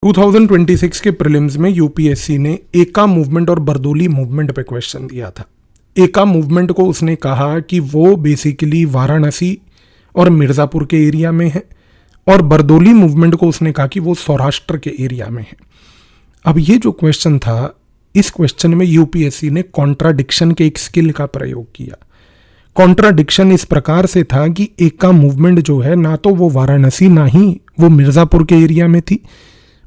2026 के प्रीलिम्स में यूपीएससी ने एका मूवमेंट और बरदोली मूवमेंट पे क्वेश्चन दिया था। एका मूवमेंट को उसने कहा कि वो बेसिकली वाराणसी और मिर्ज़ापुर के एरिया में है, और बरदोली मूवमेंट को उसने कहा कि वो सौराष्ट्र के एरिया में है। अब ये जो क्वेश्चन था, इस क्वेश्चन में यूपीएससी ने कॉन्ट्राडिक्शन के एक स्किल का प्रयोग किया। कॉन्ट्राडिक्शन इस प्रकार से था कि एका मूवमेंट जो है, ना तो वो वाराणसी ना ही वो मिर्ज़ापुर के एरिया में थी,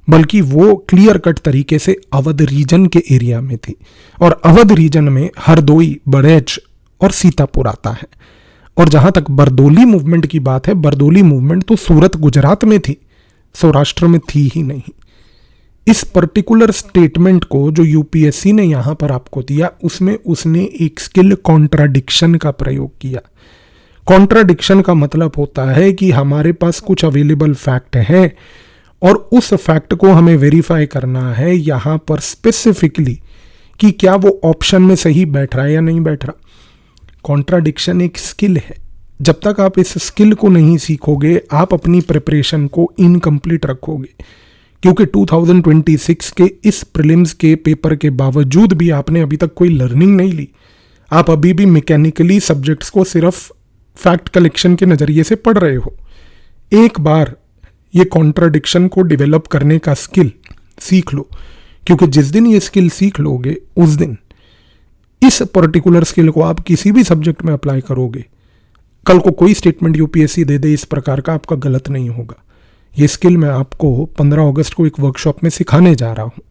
बल्कि वो क्लियर कट तरीके से अवध रीजन के एरिया में थी। और अवध रीजन में हरदोई, बड़ैच और सीतापुर आता है। और जहां तक बरदोली मूवमेंट की बात है, बरदोली मूवमेंट तो सूरत गुजरात में थी, सौराष्ट्र में थी ही नहीं। इस पर्टिकुलर स्टेटमेंट को जो यूपीएससी ने यहां पर आपको दिया, उसमें उसने एक स्किल कॉन्ट्राडिक्शन का प्रयोग किया। कॉन्ट्राडिक्शन का मतलब होता है कि हमारे पास कुछ अवेलेबल फैक्ट है और उस फैक्ट को हमें वेरीफाई करना है यहां पर स्पेसिफिकली कि क्या वो ऑप्शन में सही बैठ रहा है या नहीं बैठ रहा। कॉन्ट्राडिक्शन एक स्किल है। जब तक आप इस स्किल को नहीं सीखोगे, आप अपनी प्रिपरेशन को इनकम्प्लीट रखोगे। क्योंकि 2026 के इस प्रीलिम्स के पेपर के बावजूद भी आपने अभी तक कोई लर्निंग नहीं ली। आप अभी भी मैकेनिकली सब्जेक्ट्स को सिर्फ फैक्ट कलेक्शन के नज़रिए से पढ़ रहे हो। एक बार ये कॉन्ट्राडिक्शन को डेवलप करने का स्किल सीख लो, क्योंकि जिस दिन ये स्किल सीख लोगे, उस दिन इस पर्टिकुलर स्किल को आप किसी भी सब्जेक्ट में अप्लाई करोगे। कल को कोई स्टेटमेंट यूपीएससी दे दे इस प्रकार का, आपका गलत नहीं होगा। ये स्किल मैं आपको 15 अगस्त को एक वर्कशॉप में सिखाने जा रहा हूं,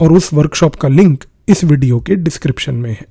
और उस वर्कशॉप का लिंक इस वीडियो के डिस्क्रिप्शन में है।